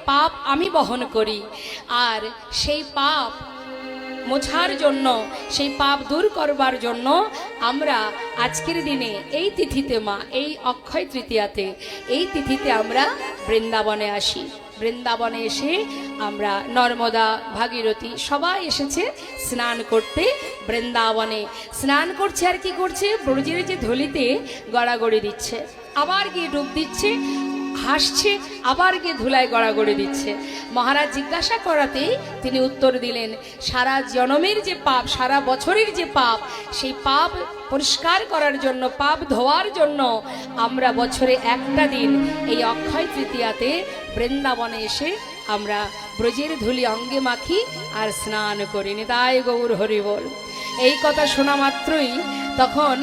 পাপ আমি বহন করি। আর সেই পাপ মোছার জন্য, সেই পাপ দূর করবার জন্য আমরা আজকের দিনে এই তিথিতে মা, এই অক্ষয় তৃতীয়াতে, এই তিথিতে আমরা বৃন্দাবনে আসি। বৃন্দাবনে এসে আমরা নর্মদা, ভাগীরথী সবাই এসেছে স্নান করতে। বৃন্দাবনে স্নান করছে আর কি করছে, ব্রজের যে ধুলিতে গড়াগড়ি দিচ্ছে, আবার গিয়ে ডুব দিচ্ছে, হাসছে, আবার গিয়ে ধুলায় গড়াগড়ি দিচ্ছে। মহারাজ জিজ্ঞাসা করাতেই তিনি উত্তর দিলেন, সারা জনমের যে পাপ, সারা বছরের যে পাপ, সেই পাপ পরিষ্কার করার জন্য, পাপ ধোয়ার জন্য আমরা বছরে একটা দিন এই অক্ষয় তৃতীয়াতে বৃন্দাবনে এসে আমরা ব্রজের ধুলি অঙ্গে মাখি আর স্নান করি। নিতাই গৌর হরি বল। এই কথা শোনা মাত্রই তখন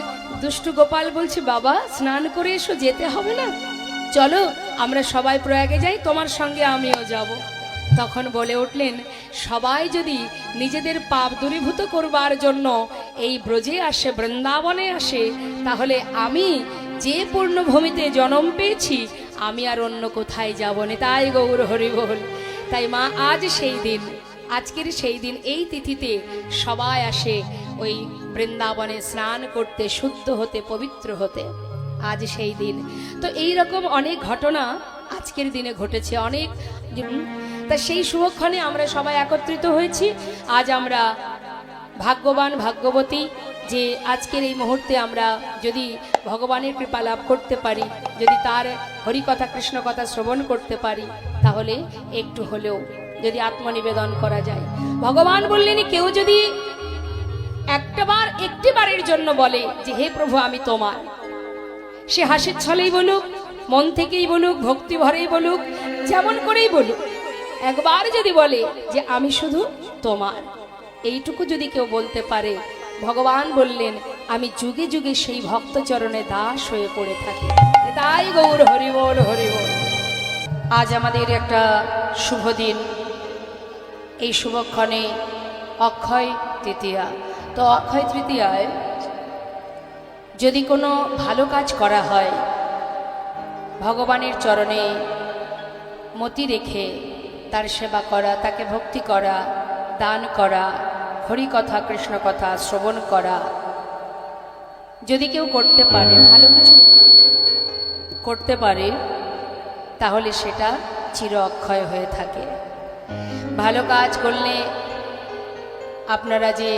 দুষ্টু গোপাল বলছে, বাবা স্নান করে এসো, যেতে হবে না, চলো আমরা সবাই প্রয়াগে যাই, তোমার সঙ্গে আমিও যাব। তখন বলে উঠলেন, সবাই যদি নিজেদের পাপ দূরীভূত করবার জন্য এই ব্রজে আসে, বৃন্দাবনে আসে, তাহলে আমি যে পূর্ণভূমিতে জন্ম পেয়েছি আমি আর অন্য কোথায় যাব না। তাই গৌর হরি বল। তাই মা আজ সেই দিন, আজকের সেই দিন, এই তিথিতে সবাই আসে ওই বৃন্দাবনে স্নান করতে, শুদ্ধ হতে, পবিত্র হতে। আজ সেই দিন। তো এই রকম অনেক ঘটনা আজকের দিনে ঘটেছে, অনেক। তা সেই শুভক্ষণে আমরা সবাই একত্রিত হয়েছি। আজ আমরা ভাগ্যবান, ভাগ্যবতী যে আজকের এই মুহূর্তে আমরা যদি ভগবানের কৃপা লাভ করতে পারি, যদি তার হরিকথা, কৃষ্ণ কথা শ্রবণ করতে পারি, তাহলে একটু হলেও যদি আত্মনিবেদন করা যায়। ভগবান বললেন, কেউ যদি একটি বারের জন্য বলে যে হে প্রভু আমি তোমার, সে হাসির ছলেই বলুক, মন থেকেই বলুক, ভক্তি ভরেই বলুক, যেমন করেই বলুক, একবার যদি বলে যে আমি শুধু তোমার, এইটুকু যদি কেউ বলতে পারে, ভগবান বললেন আমি যুগে যুগে সেই ভক্তচরণে দাস হয়ে পড়ে থাকি। তাই গৌর হরিবল, হরিবল। আজ আমাদের একটা শুভ দিন, এই শুভক্ষণে অক্ষয় তৃতীয়া। তো অক্ষয় তৃতীয়ায় যদি কোনো ভালো কাজ করা হয়, ভগবানের চরণে মতি রেখে তার সেবা করা, তাকে ভক্তি করা, দান করা, হরিকথা, কৃষ্ণ কথা শ্রবণ করা, যদি কেউ করতে পারে, ভালো কিছু করতে পারে, তাহলে সেটা চির অক্ষয় হয়ে থাকে। ভালো কাজ করলে আপনারা যে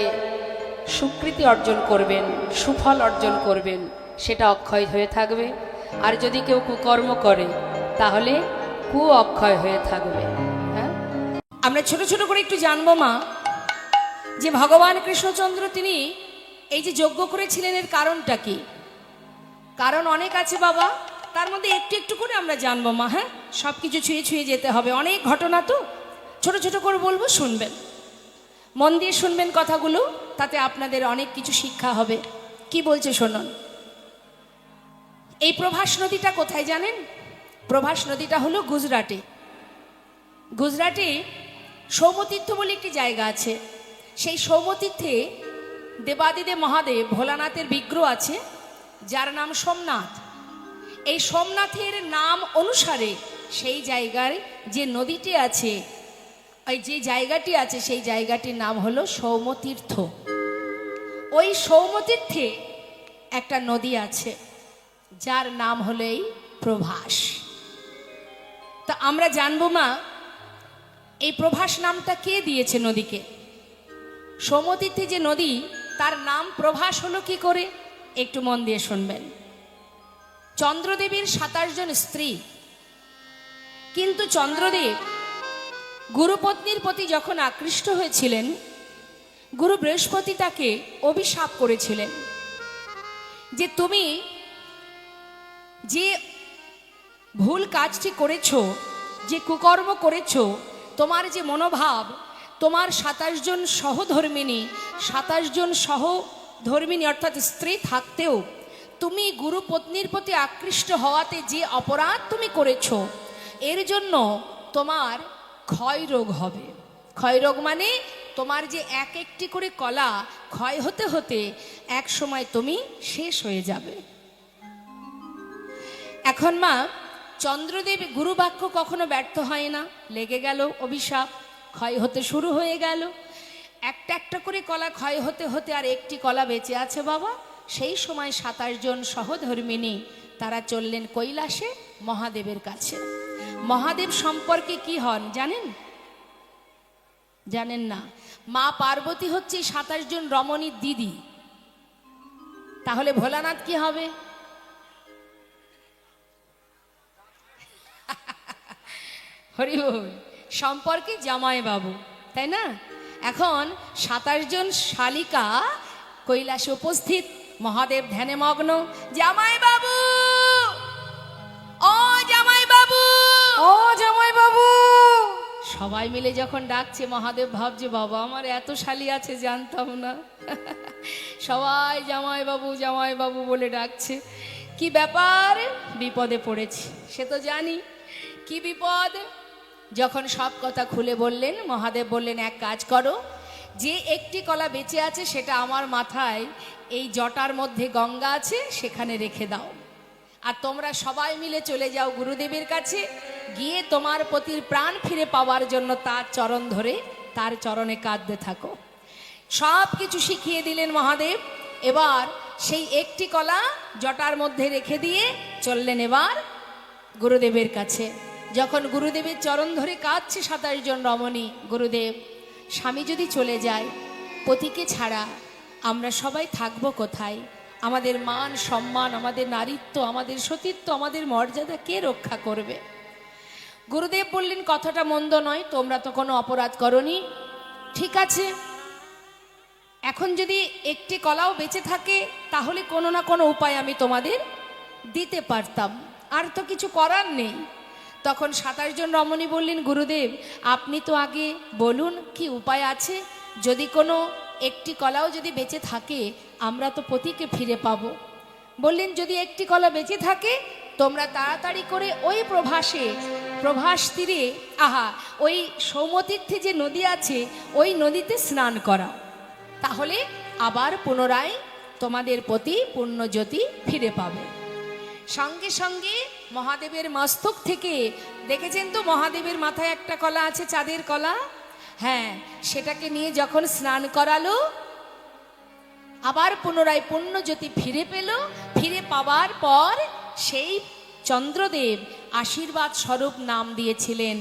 স্বীকৃতি অর্জন করবেন, সুফল অর্জন করবেন, সেটা অক্ষয় হয়ে থাকবে। আর যদি কেউ কুকর্ম করে, তাহলে কু অক্ষয় হয়ে থাকবে। হ্যাঁ, আমরা ছোট ছোট করে একটু জানবো মা, যে ভগবান কৃষ্ণচন্দ্র তিনি এই যে যজ্ঞ করেছিলেন, এর কারণটা কি? কারণ অনেক আছে বাবা, তার মধ্যে একটু একটু করে আমরা জানবো মা। হ্যাঁ, সব কিছু ছুঁয়ে ছুঁয়ে যেতে হবে, অনেক ঘটনা তো, ছোট ছোট করে বলবো, শুনবেন, মন দিয়ে শুনবেন কথাগুলো, তাতে আপনাদের অনেক কিছু শিক্ষা হবে। কি বলছে শুনুন। এই প্রভাস নদীটা কোথায় জানেন? প্রভাস নদীটা হলো গুজরাটে। গুজরাটে সৌমতীর্থ বলে একটি জায়গা আছে। সেই সৌমতীর্থে দেবাদিদেব মহাদেব ভোলানাথের বিগ্রহ আছে, যার নাম সোমনাথ। এই সোমনাথের নাম অনুসারে সেই জায়গার যে নদীটি আছে, ওই যে জায়গাটি আছে, সেই জায়গাটির নাম হলো সৌমতীর্থ। ওই সৌমতীর্থে একটা নদী আছে, যার নাম হলো এই প্রভাস। তা আমরা জানবো মা, এই প্রভাস নামটা কে দিয়েছে নদীকে? সৌমতীর্থে যে নদী, তার নাম প্রভাস হলো কি করে? একটু মন দিয়ে শুনবেন। চন্দ্রদেবের 27 জন স্ত্রী, কিন্তু চন্দ্রদেব গুরুপত্নীর প্রতি যখন আকৃষ্ট হয়েছিলেন, গুরু বৃহস্পতি তাকে অভিশাপ করেছিলেন যে তুমি যে ভুল কাজটি করেছো, যে কুকর্ম করেছো, তোমার যে মনোভাব, তোমার 27 জন সহধর্মিনী, 27 জন সহধর্মিনী অর্থাৎ স্ত্রী থাকতেও তুমি গুরুপত্নীর প্রতি আকৃষ্ট হওয়াতে যে অপরাধ তুমি করেছো, এর জন্য তোমার ক্ষয় রোগ হবে। ক্ষয় রোগ মানে তোমার যে এক একটি করে কলা ক্ষয় হতে হতে এক সময় তুমি শেষ হয়ে যাবে। এখন মা, চন্দ্রদেব গুরুবাক্য কখনো ব্যর্থ হয় না, লেগে গেল অভিশাপ, ক্ষয় হতে শুরু হয়ে গেল। একটা একটা করে কলা ক্ষয় হতে হতে আর একটি কলা বেঁচে আছে বাবা। সেই সময় 27 জন সহধর্মিণী তারা চললেন কৈলাসে মহাদেবের কাছে। মহাদেব সম্পর্কে কি হন জানেন? জানেন না? মা পার্বতী হচ্ছে 27 জন রমণীর দিদি। তাহলে ভোলানাথ কি হবে? হরি বল। সম্পর্কে জামাই বাবু, তাই না? এখন 27 জন শালিকা কৈলাসে উপস্থিত, মহাদেব ধ্যানে মগ্ন। জামাই বাবু, ও জামাই বাবু, ও জামাই বাবু, সবাই মিলে যখন ডাকছে মহাদেব ভাবছে বাবা আমার এত শালি আছে জানতাম না। সবাই জামাই বাবু বলে ডাকছে। কি ব্যাপার? বিপদে পড়েছি। সে তো জানি কি বিপদ। যখন সব কথা খুলে বললেন, মহাদেব বললেন এক কাজ করো, যে একটি কলা বেঁচে আছে সেটা আমার মাথায় এই জটার মধ্যে গঙ্গা আছে সেখানে রেখে দাও, আর তোমরা সবাই মিলে চলে যাও গুরুদেবের কাছে, গিয়ে তোমার পতির প্রাণ ফিরে পাওয়ার জন্য তার চরণ ধরে তার চরণে কাঁদতে থাকো। সব কিছু শিখিয়ে দিলেন মহাদেব। এবার সেই একটি কলা জটার মধ্যে রেখে দিয়ে চললেন এবার গুরুদেবের কাছে। যখন গুরুদেবের চরণ ধরে কাঁদছে 27 জন রমণী, গুরুদেব স্বামী যদি চলে যায়, পতিকে ছাড়া আমরা সবাই থাকবো কোথায়? আমাদের মান সম্মান, আমাদের নারীত্ব, আমাদের সতীত্ব, আমাদের মর্যাদা কে রক্ষা করবে? গুরুদেব বললেন কথাটা মন্দ নয়, তোমরা তো কোনো অপরাধ করনি। ঠিক আছে, এখন যদি একটি কলাও বেঁচে থাকে তাহলে কোনো না কোনো উপায় আমি তোমাদের দিতে পারতাম, আর তো কিছু করার নেই। তখন 27 জন রমণী বললেন গুরুদেব আপনি তো আগে বলুন কি উপায় আছে, যদি কোনো একটি কলাও যদি বেঁচে থাকে আমরা তো পতিকে ফিরে পাবো। বললেন যদি একটি কলা বেঁচে থাকে তোমরা তাড়াতাড়ি করে ওই প্রভাস তীরে, ওই সৌমতীর্থে যে নদী আছে ওই নদীতে স্নান করাও, তাহলে আবার পুনরায় তোমাদের পতি পুণ্যজ্যোতি ফিরে পাবে। সঙ্গে সঙ্গে মহাদেবের মস্তক থেকে, দেখেছেন তো মহাদেবের মাথায় একটা কলা আছে, চাঁদের কলা, হ্যাঁ, সেটাকে নিয়ে যখন স্নান করালো আবার পুনরায় পুণ্যজ্যোতি ফিরে পেল। ফিরে পাওয়ার পর সেই চন্দ্রদেব আশীর্বাদ স্বরূপ নাম দিয়েছিলেন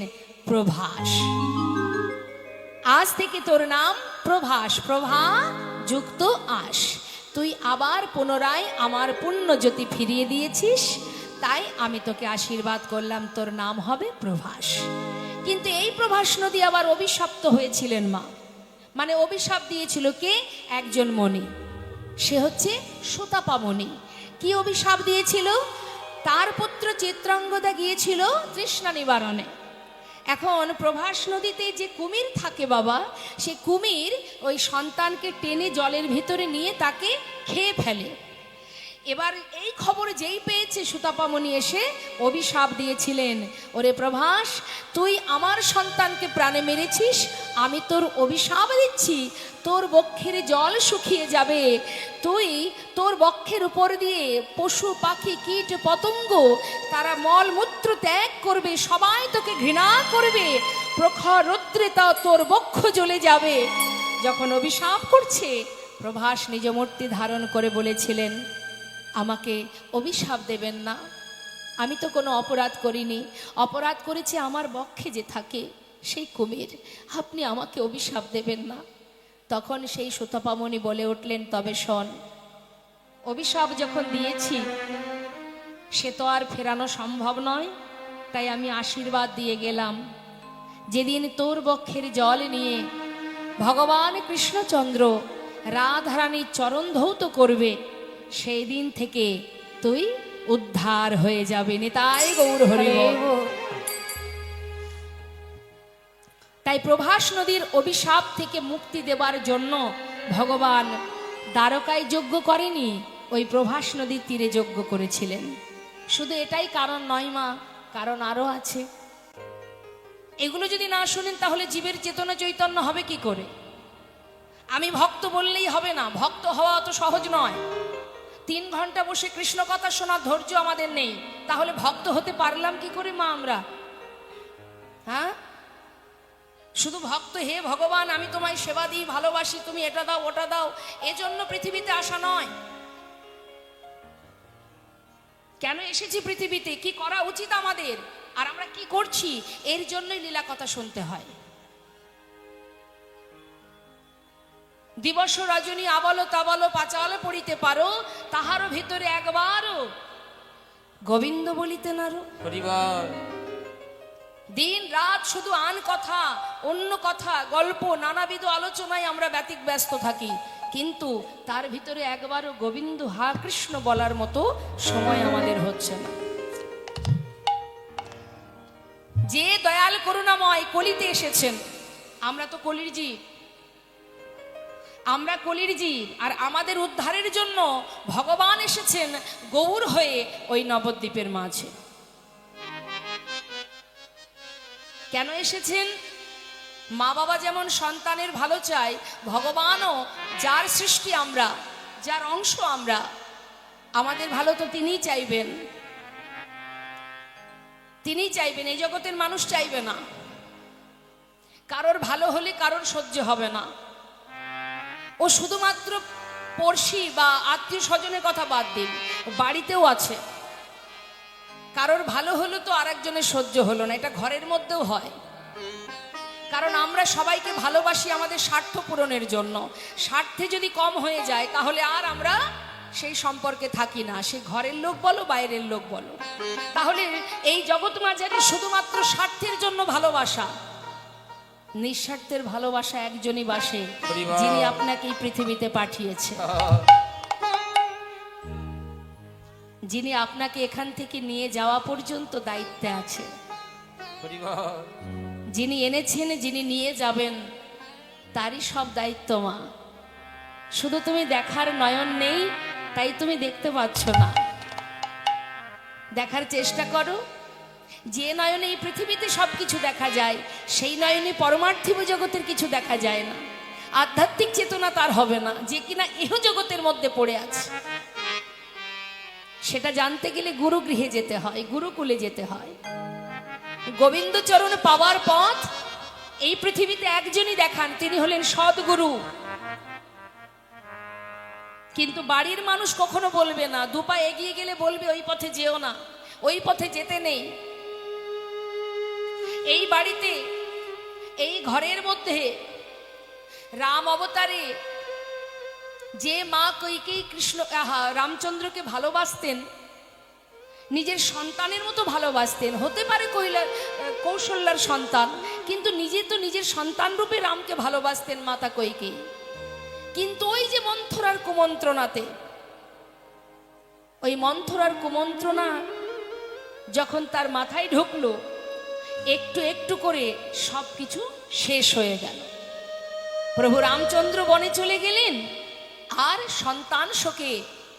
প্রভাস। আজ থেকে তোর নাম প্রভাস, প্রভা যুক্ত আস। তুই আবার পুনরায় আমার পুণ্যজ্যোতি ফিরিয়ে দিয়েছিস, তাই আমি তোকে আশীর্বাদ করলাম, তোর নাম হবে প্রভাস। কিন্তু এই প্রভাস নদী আবার অভিশপ্ত হয়েছিলেন মা, মানে অভিশাপ দিয়েছিল কে? একজন মণি, সে হচ্ছে সুতাপামণি। কি অভিশাপ দিয়েছিল? তার পুত্র চিত্রাঙ্গদা গিয়েছিল তৃষ্ণা নিবারণে। এখন প্রভাস নদীতে যে কুমির থাকে বাবা, সে কুমির ওই সন্তানকে টেনে জলের ভিতরে নিয়ে তাকে খেয়ে ফেলে। এবার এই খবর যেই পেয়েছে সুতাপামণি এসে অভিশাপ দিয়েছিলেন, ওরে প্রভাস তুই আমার সন্তানকে প্রাণে মেরেছিস, আমি তোর অভিশাপ দিচ্ছি, তোর বক্ষের জল শুকিয়ে যাবে, তুই তোর বক্ষের উপর দিয়ে পশু পাখি কীট পতঙ্গ তারা মলমূত্র ত্যাগ করবে, সবাই তোকে ঘৃণা করবে, প্রখর রৌদ্রে তা তোর বক্ষ জ্বলে যাবে। যখন অভিশাপ করছে প্রভাস নিজ মূর্তি ধারণ করে বলেছিলেন আমাকে অভিশাপ দেবেন না, আমি তো কোনো অপরাধ করিনি, অপরাধ করেছে আমার বক্ষে যে থাকে সেই কুমির, আপনি আমাকে অভিশাপ দেবেন না। তখন সেই সুতাপামণি বলে উঠলেন তবে শোন, অভিশাপ যখন দিয়েছি সে তো আর ফেরানো সম্ভব নয়, তাই আমি আশীর্বাদ দিয়ে গেলাম, যেদিন তোর বক্ষের জল নিয়ে ভগবান কৃষ্ণচন্দ্র রাধারানীর চরণ ধৌত করবে সেই দিন থেকে তুই উদ্ধার হয়ে যাবে। নিতাই গৌর হরি বল। তাই প্রভাস নদীর অভিশাপ থেকে মুক্তি দেবার জন্য ভগবান দ্বারকায় যজ্ঞ করেনি, ওই প্রভাস নদীর তীরে যজ্ঞ করেছিলেন। শুধু এটাই কারণ নয় মা, কারণ আরো আছে। এগুলো যদি না শুনেন তাহলে জীবের চেতনা চৈতন্য হবে কি করে? আমি ভক্ত বললেই হবে না, ভক্ত হওয়া অত সহজ নয়। 3 ঘন্টা বসে কৃষ্ণ কথা শোনার ধৈর্য আমাদের নেই, তাহলে ভক্ত হতে পারলাম কি করে মা আমরা? হ্যাঁ, শুধু ভক্ত হে ভগবান আমি তোমায় সেবা দিই, ভালোবাসি, তুমি এটা দাও ওটা দাও, এজন্য পৃথিবীতে আসা নয়। কেন এসেছি পৃথিবীতে, কি করা উচিত আমাদের, আর আমরা কি করছি, এর জন্যই লীলা কথা শুনতে হয়। দিবস রজনী আবল তাবল পাঁচাল পড়িতে পারো, তাহারও ভিতরে একবারও গোবিন্দ বলিতে নারো। দিন রাত শুধু আন কথা, অন্য কথা, গল্প, নানাবিধ আলোচনায় আমরা ব্যস্ত থাকি, কিন্তু তার ভিতরে একবারও গোবিন্দ হা কৃষ্ণ বলার মতো সময় আমাদের হচ্ছে না। যে দয়াল করুণাময় কলিতে এসেছেন, আমরা তো কলির জীব, আমরা কলির জীব, আর আমাদের উদ্ধারের জন্য ভগবান এসেছেন গৌর হয়ে ওই নবদ্বীপের মাঝে। কেন এসেছেন? মা বাবা যেমন সন্তানের ভালো চায়, ভগবানও যার সৃষ্টি আমরা, যার অংশ আমরা, আমাদের ভালো তো তিনিই চাইবেন, তিনিই চাইবেন, এই জগতের মানুষ চাইবে না। কারোর ভালো হলে কারোর সহ্য হবে না। ও শুধুমাত্র পড়শি বা আত্মীয় স্বজনের কথা বাদ দিন, বাড়িতেও আছে, কারোর ভালো হলো তো আরেকজনের সহ্য হলো না, এটা ঘরের মধ্যেও হয়। কারণ আমরা সবাইকে ভালোবাসি আমাদের স্বার্থ পূরণের জন্য, স্বার্থে যদি কম হয়ে যায় তাহলে আর আমরা সেই সম্পর্কে থাকি না, সে ঘরের লোক বলো বাইরের লোক বলো। তাহলে এই জগৎ মাঝারে শুধুমাত্র স্বার্থের জন্য ভালোবাসা, নিঃস্বার্থের ভালোবাসা একজনই বাসে, যিনি আপনাকে এই পৃথিবীতে পাঠিয়েছে, যিনি আপনাকে এখান থেকে নিয়ে যাওয়া পর্যন্ত দায়িত্বে আছে, যিনি এনেছেন, যিনি নিয়ে যাবেন, তারই সব দায়িত্ব মা। শুধু তুমি দেখার নয়ন নেই, তাই তুমি দেখতে পাচ্ছ না। দেখার চেষ্টা করো, যে নয়নে এই পৃথিবীতে সবকিছু দেখা যায়, সেই নয়নে পরমার্থিক জগতের কিছু দেখা যায় না। আধ্যাত্মিক চেতনা তার হবে না, যে কিনা ইহ জগতের মধ্যে পড়ে আছে। সেটা জানতে গেলে গুরুগৃহে যেতে হয়, গুরুকুলে যেতে হয়। গোবিন্দ চরণ পাওয়ার পথ এই পৃথিবীতে একজনই দেখান, তিনি হলেন সদ্গুরু। কিন্তু বাড়ির মানুষ কখনো বলবে না, দুপা এগিয়ে গেলে বলবে ওই পথে যেও না, ওই পথে যেতে নেই। এই বাড়িতে, এই ঘরের মধ্যে রাম অবতারে যে মা কৈকেয়ী কৃষ্ণ রামচন্দ্রকে ভালোবাসতেন, নিজের সন্তানের মতো ভালোবাসতেন। হতে পারে কৌশল্যার সন্তান, কিন্তু নিজে তো নিজের সন্তান রূপে রামকে ভালোবাসতেন মাতা কৈকেয়ী। কিন্তু ওই যে মন্থরার কুমন্ত্রণাতে, ওই মন্থরার কুমন্ত্রণা যখন তার মাথায় ঢুকলো, একটু একটু করে সবকিছু শেষ হয়ে গেল। প্রভু রামচন্দ্র বনে চলে গেলেন, আর সন্তান শোকে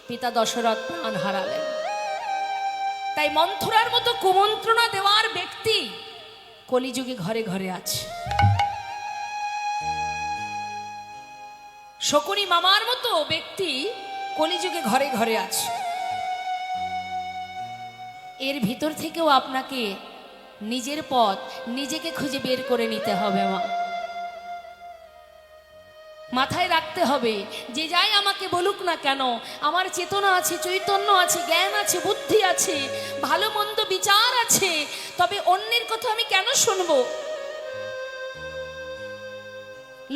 পিতা দশরথ প্রাণ হারালেন। তাই মন্থরার মতো কুমন্ত্রণা দেওয়ার ব্যক্তি কলিযুগে ঘরে ঘরে আছে। শকুনি মামার মতো ব্যক্তি কলিযুগে ঘরে ঘরে আছে। এর ভিতর থেকেও আপনাকে নিজের পথ নিজেকে খুঁজে বের করে নিতে হবে মা। মাথায় রাখতে হবে, যে যাই আমাকে বলুক না কেন, আমার চেতনা আছে, চৈতন্য আছে, জ্ঞান আছে, বুদ্ধি আছে, ভালো মন্দ বিচার আছে, তবে অন্যের কথা আমি কেন শুনবো?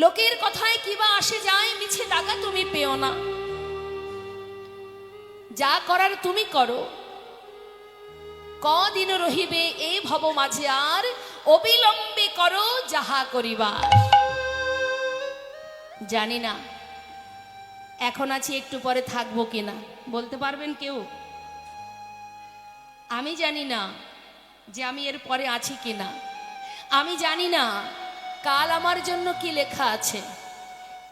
লোকের কথায় কিবা আসে যায়, মিছে টাকা তুমি পেও না। যা করার তুমি করো। কদিন রহিবে এই ভব মাঝে, আর অবিলম্বে করো যাহা করিবার। জানি না এখন আছি, একটু পরে থাকবো কিনা বলতে পারবেন কেউ? আমি জানি না যে আমি এর পরে আছি কিনা। আমি জানি না কাল আমার জন্য কি লেখা আছে,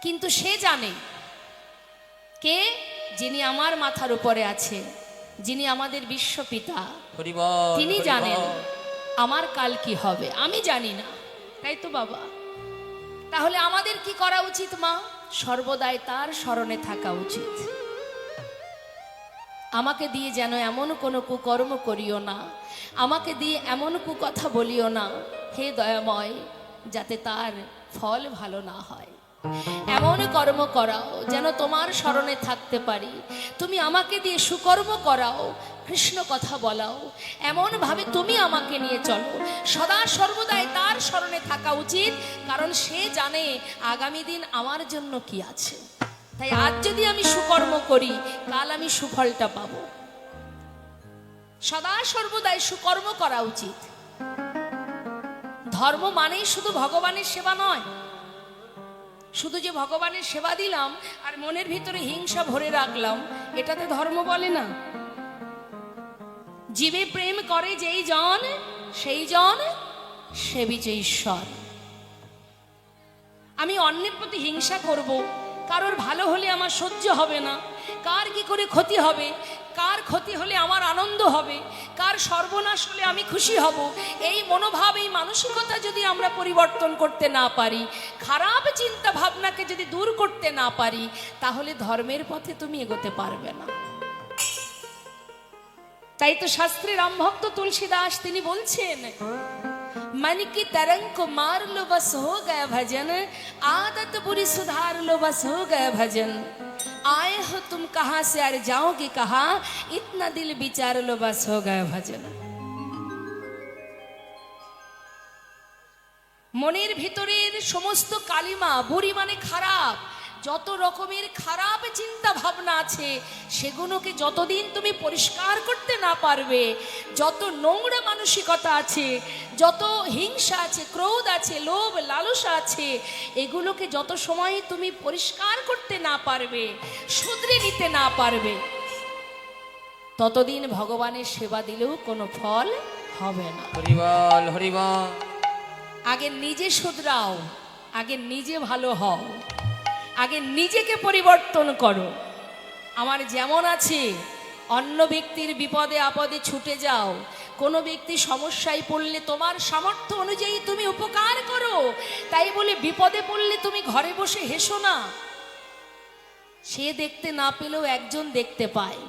কিন্তু সে জানে। কে? যিনি আমার মাথার উপরে আছে, যিনি আমাদের বিশ্বপিতা, তিনি জানেন আমার কাল কি হবে, আমি জানি না। তাই তো বাবা, তাহলে আমাদের কি করা উচিত মা? সর্বদাই তার স্মরণে থাকা উচিত। আমাকে দিয়ে যেন এমন কোনো কুকর্ম করিও না, আমাকে দিয়ে এমন কুকথা বলিও না হে দয়াময়, যাতে তার ফল ভালো না হয়। এমন কর্ম করাও যেন তোমার স্মরণে থাকতে পারি। তুমি আমাকে দিয়ে সুকর্ম করাও, কৃষ্ণ কথা বলাও, এমনভাবে তুমি আমাকে নিয়ে চলো। সদা সর্বদাই তার স্মরণে থাকা উচিত, কারণ সে জানে আগামী দিন আমার জন্য কি আছে। তাই আজ যদি আমি সুকর্ম করি, কাল আমি সুফলটা পাবো। সদা সর্বদাই সুকর্ম করা উচিত। ধর্ম মানেই শুধু ভগবানের সেবা নয়। শুধু যে ভগবানের সেবা দিলাম আর মনের ভিতরে হিংসা ভরে রাখলাম, এটাতে ধর্ম বলে না। জীবে প্রেম করে যেই জন, সেই জন সেবিছে ঈশ্বর। আমি অন্যের প্রতি হিংসা করব, কারোর ভালো হলে আমার সহ্য হবে না, কার কি করে ক্ষতি হবে, কার ক্ষতি হলে আমার আনন্দ হবে, কার সর্বনাশ হলে আমি খুশি হব, এই মনোভাব, এই মানসিকতা যদি আমরা পরিবর্তন করতে না পারি, খারাপ চিন্তা ভাবনাকে যদি দূর করতে না পারি, তাহলে ধর্মের পথে তুমি এগোতে পারবে না। তাই তো শাস্ত্রে রামভক্ত তুলসীদাস তিনি বলছেন, मन की तरंग को मार लो बस हो गया भजन, आदत बुरी सुधार लो बस हो गया भजन, आए हो तुम कहां से और जाओगे कहां, इतना दिल विचार लो बस हो गया भजन। মনের ভিতরের সমস্ত কালিমা, বুড়ি মানে খারাপ, যত রকমের খারাপ চিন্তা ভাবনা আছে, সেগুলোকে যতদিন তুমি পরিষ্কার করতে না পারবে, যত নোংরা মানসিকতা আছে, যত হিংসা আছে, ক্রোধ আছে, লোভ লালসা আছে, এগুলোকে যত সময় তুমি পরিষ্কার করতে না পারবে, শুধরে নিতে না পারবে, ততদিন ভগবানের সেবা দিলেও কোনো ফল হবে না। হরি বল, হরি বল। আগে নিজে শুধরাও, আগে নিজে ভালো হও, আগে নিজেকে পরিবর্তন করো। আমার যেমন আছে, অন্য ব্যক্তির বিপদে আপদে ছুটে যাও, কোনো ব্যক্তি সমস্যায় পড়লে তোমার সামর্থ্য অনুযায়ী তুমি উপকার করো। তাই বলে বিপদে পড়লে তুমি ঘরে বসে হেসো না। সে দেখতে না পেলেও একজন দেখতে পায়।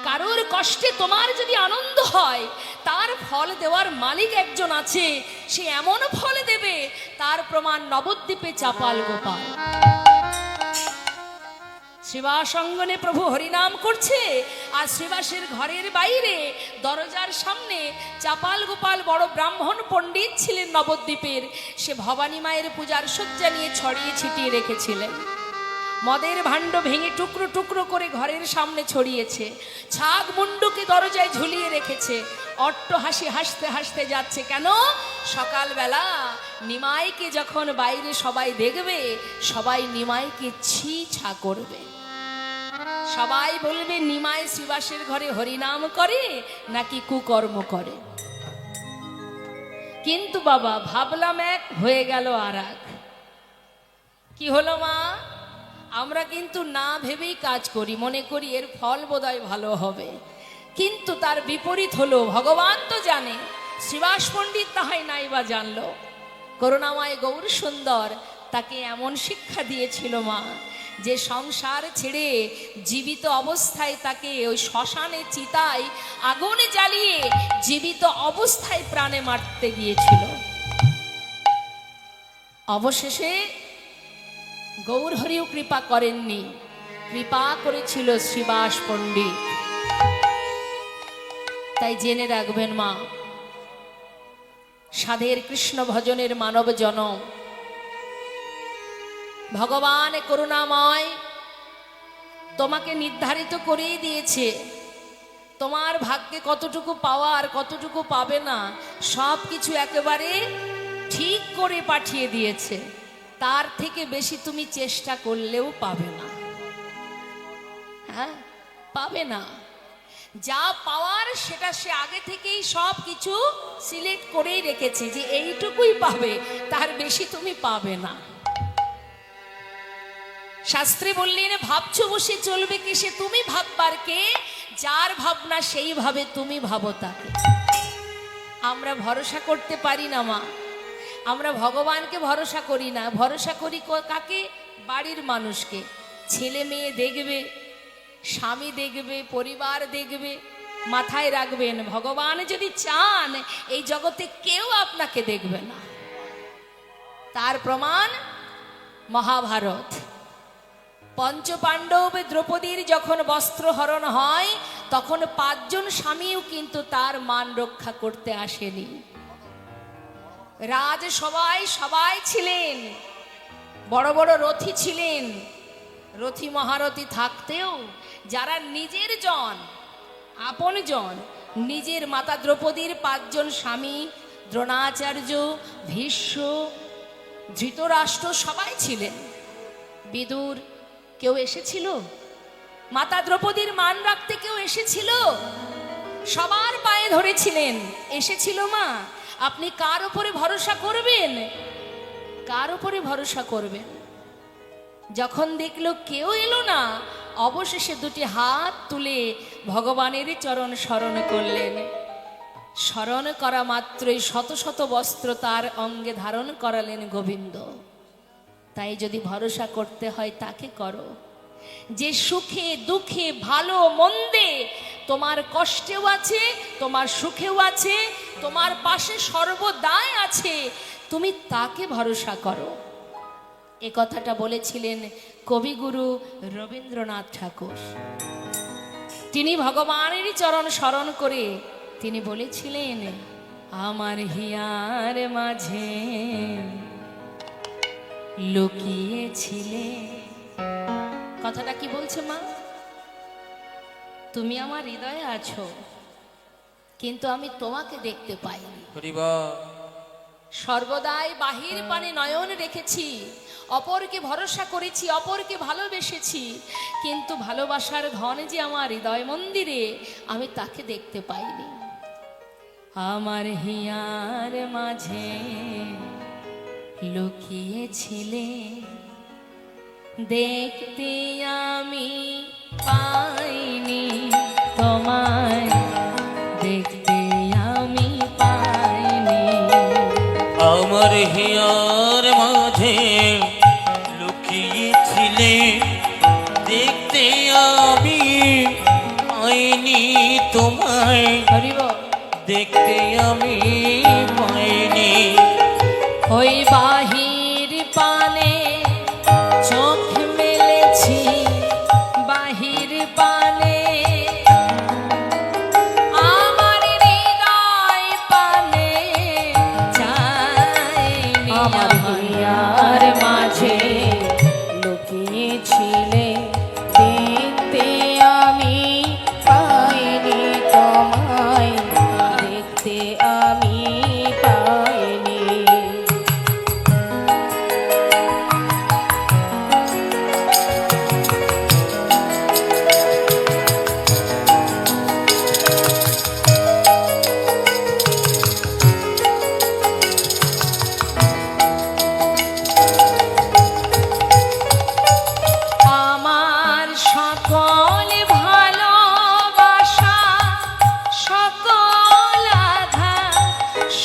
কারোর কষ্টে তোমার যদি আনন্দ হয়, তার ফল দেওয়ার মালিক একজন আছে, সে এমন ফল দেবে, তার প্রমাণ নবদ্বীপে চাপাল গোপাল। শ্রীবাস অঙ্গনে প্রভু হরিনাম করছে, আর শ্রীবাসের ঘরের বাইরে দরজার সামনে চাপাল গোপাল বড় ব্রাহ্মণ পণ্ডিত ছিলেন নবদ্বীপের। সে ভবানী মায়ের পূজার শয্যা নিয়ে ছড়িয়ে ছিটিয়ে রেখেছিলেন। মদের ভাণ্ড ভেঙে টুকরো টুকরো করে ঘরের সামনে ছড়িয়েছে, ছাগ মুন্ডুকে দরজায় ঝুলিয়ে রেখেছে। অট্ট হাসি হাসতে হাসতে যাচ্ছে। কেন? সকালবেলা নিমাইকে যখন বাইরে সবাই দেখবে, সবাই নিমাইকে ছি ছা করবে। সবাই বলবে নিমাই শ্রীবাসের ঘরে হরিনাম করে নাকি কুকর্ম করে। কিন্তু বাবা ভাবলাম এক, হয়ে গেল আর এক। কি হলো মা? আমরা কিন্তু না ভেবেই কাজ করি, মনে করি এর ফল বোধহয় ভালো হবে, কিন্তু তার বিপরীত হলো। ভগবান তো জানে, শ্রীবাস পণ্ডিত তাহাই নাই বা জানলো। করুণাময় গৌর সুন্দর তাকে এমন শিক্ষা দিয়েছিল মা, যে সংসার ছেড়ে জীবিত অবস্থায় তাকে ওই শ্মশানে চিতায় আগুনে জ্বালিয়ে জীবিত অবস্থায় প্রাণে মারতে গিয়েছিল। অবশেষে গৌর হরিও কৃপা করেননি, কৃপা করেছিল শ্রীবাস পণ্ডিত। তাই জেনে রাখবেন মা, সাধের কৃষ্ণ ভজনের মানব জনম, ভগবান করুণাময় তোমাকে নির্ধারিত করেই দিয়েছে। তোমার ভাগ্যে কতটুকু পাওয়া আর কতটুকু পাবে না, সব কিছু একেবারে ঠিক করে পাঠিয়ে দিয়েছে। তার থেকে বেশি তুমি চেষ্টা করলেও পাবে না। হ্যাঁ, পাবে না। যা পাওয়ার সেটা সে আগে থেকেই সব কিছু সিলেক্ট করেই রেখেছে, যে এইটুকুই পাবে, তার বেশি তুমি পাবে না। শাস্ত্রে বললেন, ভাবছো বসে চলবে কে, সে তুমি ভাববার কে, যার ভাবনা সেইভাবে তুমি ভাবো তাকে। আমরা ভরসা করতে পারি না মা, আমরা ভগবানকে ভরসা করি না। ভরসা করি কাকে? বাড়ির মানুষকে। ছেলে মেয়ে দেখবে, স্বামী দেখবে, পরিবার দেখবে, মাথায় রাখবেন ভগবান যদি চান এই জগতে কেউ আপনাকে দেখবে না। তার প্রমাণ মহাভারত। পঞ্চপাণ্ডব দ্রৌপদীর যখন বস্ত্রহরণ হয় তখন 5 জন স্বামীও কিন্তু তার মান রক্ষা করতে আসেনি। রাজ সবাই ছিলেন, বড় বড় রথী ছিলেন। রথী মহারথী থাকতেও যারা নিজের জন, আপন জন, নিজের মাতা দ্রৌপদীর 5 জন স্বামী, দ্রোণাচার্য, ভীষ্ম, ধৃতরাষ্ট্র সবাই ছিলেন। বিদুর কেউ এসেছিল? মাতা দ্রৌপদীর মান রাখতে কেউ এসেছিল? সবার পায়ে ধরেছিলেন। এসেছিল মা? আপনি কার উপরে ভরসা করবেন? কার উপরে ভরসা করবেন? যখন দেখলো কেউ এলো না, অবশেষে 2টি হাত তুলে ভগবানের চরণ স্মরণ করলেন। স্মরণ করা মাত্রই শত শত বস্ত্র তার অঙ্গে ধারণ করালেন গোবিন্দ। তাই যদি ভরসা করতে হয় তাকে করো, যে সুখে দুঃখে ভালো মন্দে তোমার কষ্টেও আছে, তোমার সুখেও আছে, তোমার পাশে সর্বদাই আছে, তুমি তাকে ভরসা করো। এ কথাটা বলেছিলেন কবিগুরু রবীন্দ্রনাথ ঠাকুর। তিনি ভগবানেরই চরণ স্মরণ করে তিনি বলেছিলেন, আমার হিয়ার মাঝে লুকিয়েছিলে। কথাটা কি বলছে মা? তুমি আমার হৃদয়ে আছো, কিন্তু আমি তোমাকে দেখতে পাইনি। সর্বদাই বাহির পানে নয়ন রেখেছি, অপরকে ভরসা করেছি, অপরকে ভালোবেসেছি, কিন্তু ভালোবাসার ধন যে আমার হৃদয় মন্দিরে, আমি তাকে দেখতে পাইনি। আমার হিয়ার মাঝে লুকিয়েছিলে, দেখতে আমি পাইনি তোমায়, দেখতে আমি পাইনি। আমার হিয়ার মাঝে লুকিয়েছিলে, দেখতে আমি পাইনি তোমায়, দেখতে আমি পাইনি। ওই বাহির পানে চোখ মেলেছি, বাহির পানে আমার হৃদয় পানে চাইনি। আমার হিয়ার মাঝে লুকিয়েছিলে, দেখতে আমি পাইনি তোমায়, দেখতে আমি পাইনি। আমার সকল ভালোবাসা, সকল আধার,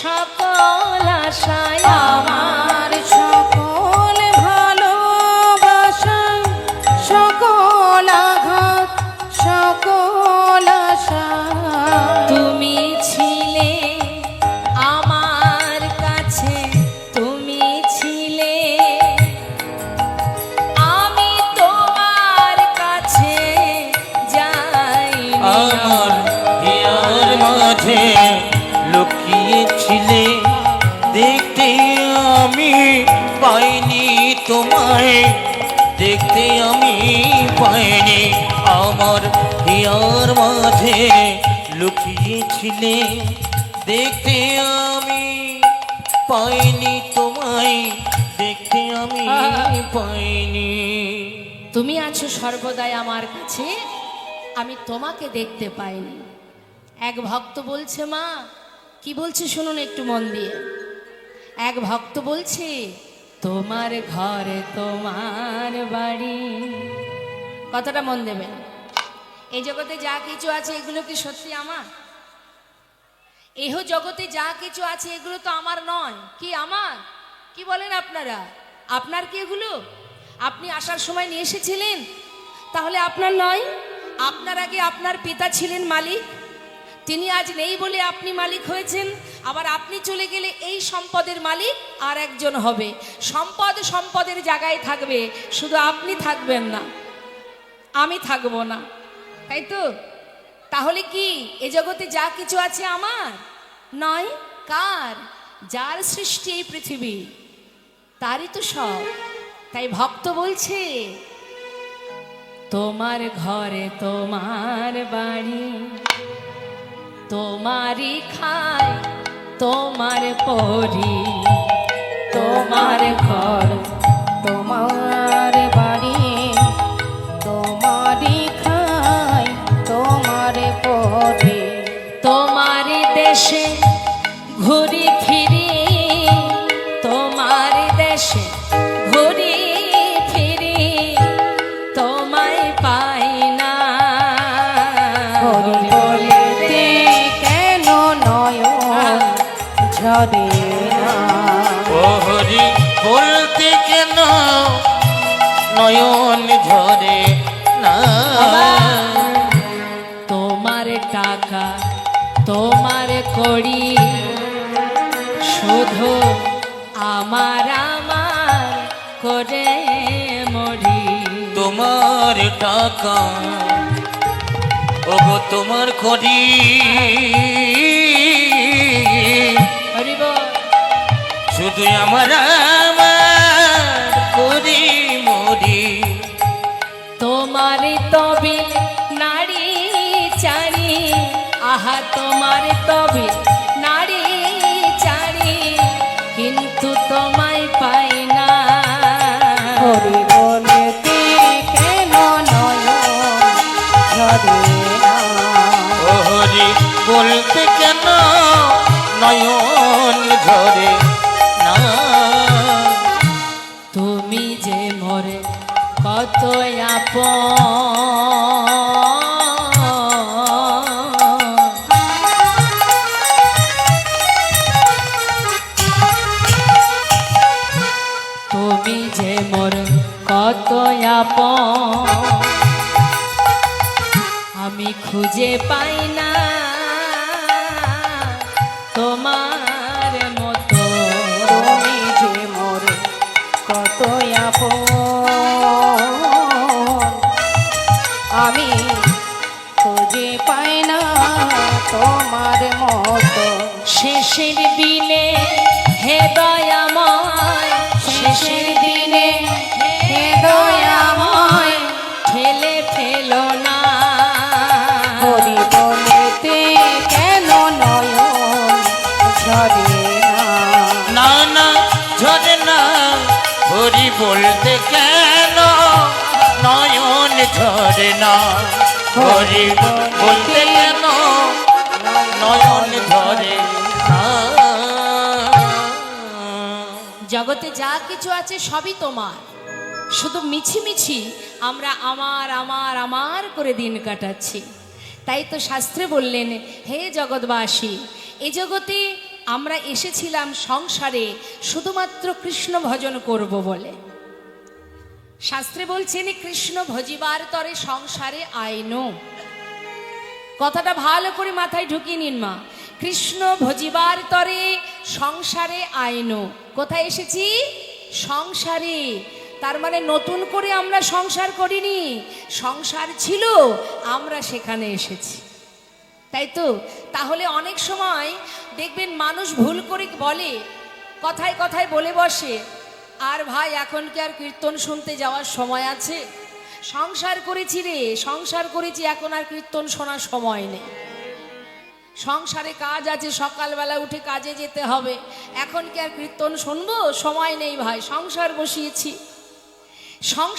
সকল আশায়, আমার সকল ভালোবাসা, সকল আঘাত, সকল আশা, তুমি ছিলে আমার কাছে, তুমি ছিলে, আমি তোমার কাছে যাইনি। আমার হিয়ার মাঝে লুকিয়েছিলে, দেখতে আমি পাইনি তোমায়, দেখতে আমি পাইনি। আমার হিয়ার মাঝে লুকিয়েছিলে, দেখতে আমি পাইনি তোমায়, দেখতে আমি পাইনি। তুমি আছো সর্বদাই আমার কাছে, আমি তোমাকে দেখতে পাইনি। এক ভক্ত বলছে মা, কি বলছে শুনুন একটু মন দিয়ে। এক ভক্ত বলছে, তোমার ঘরে তোমার বাড়ি। কথাটা মন দেবেন। এই জগতে যা কিছু আছে এগুলো কি সত্যি আমার? এহ জগতে যা কিছু আছে এগুলো তো আমার নয়। কি আমার? কি বলেন আপনারা? আপনার কি এগুলো? আপনি আসার সময় নিয়ে এসেছিলেন, তাহলে আপনার নয়? আপনার আগে আপনার পিতা ছিলেন মালিক, তিনি আজ নেই বলে আপনি মালিক হয়েছেন। আবার আপনি চলে গেলে এই সম্পদের মালিক আর একজন হবে। সম্পদ সম্পদের জায়গায় থাকবে, শুধু আপনি থাকবেন না, আমি থাকবো না, তাই তো? তাহলে কি এ জগতে যা কিছু আছে আমার নয়? কার? যার সৃষ্টি এই পৃথিবী, তারই তো সব। তাই ভক্ত বলছে, তোমার ঘরে তোমার বাড়ি, তোমারই খাই তোমার পরি, তোমার ঘর তোমার বাড়ি, তোমারই খাই তোমার পরে, তোমার দেশে ঘুরি ফিরি, তোমার দেশে ঘুরি ফিরি, তোমায় পাই না। হরি বলিতে কেন নয়ন ঝরে না, ও হরি বলতে কেন নয়ন ঝরে না। তোমার টাকা তোমার কড়ি, শুধু আমার আমার করে মরি। তোমার টাকা ওগো তোমার খড়ি, হরি বল। শুধু আমার আমার করি মরি। তোমার তবিল নারী চারি, আহা তোমার তবিল নারী চারি, কিন্তু তোমায় পাই না। হরি বলিতে কেন নয়ন ঝরে না, ও হরি বলতে কেন নয়ন ঝরে না। তুমি যে মোরে কত আপন, তুমি যে মোর কত আপন, আমি খুঁজে পাই না তোমার মতো। তুমি যে মোরে কত আপন, আমি খুঁজে পাই না তোমার মতো। শেষের দিনে হে দয়াময়, শেষের দিনে হে দয়াময়, ঠেলে ফেলো না। হরি বলিতে কেন নয়ন ঝরে না, না না ঝরে না, হরি বলতে কেন নয়ন ঝরে না। হরি বলতে কেন নয়ন ঝরে না। জগতে যা কিছু আছে সবই তোমার, শুধু মিছিমিছি আমরা আমার আমার আমার করে দিন কাটাচ্ছি। তাই তো শাস্ত্রে বললেন, হে জগৎবাসী, এ জগতে আমরা এসেছিলাম সংসারে শুধুমাত্র কৃষ্ণ ভজন করব বলে। শাস্ত্রে বলছেন, কৃষ্ণ ভজিবার তরে সংসারে আইনো। কথাটা ভালো করে মাথায় ঢুকিয়ে নিন মা। কৃষ্ণ ভজিবার তরে সংসারে আইনো। কোথায় এসেছি? সংসারে। তার মানে নতুন করে আমরা সংসার করিনি, সংসার ছিল, আমরা সেখানে এসেছি, তাই তো? তাহলে অনেক সময় দেখবেন মানুষ ভুল করে বলে, কথায় কথায় বলে বসে, আর ভাই এখন কি আর কীর্তন শুনতে যাওয়ার সময় আছে? সংসার করেছি রে, সংসার করেছি, এখন আর কীর্তন শোনার সময় নেই। সংসারে কাজ আছে, সকালবেলা উঠে কাজে যেতে হবে, এখন কি আর কীর্তন শুনবো? সময় নেই ভাই, সংসার বসিয়েছি। সংসার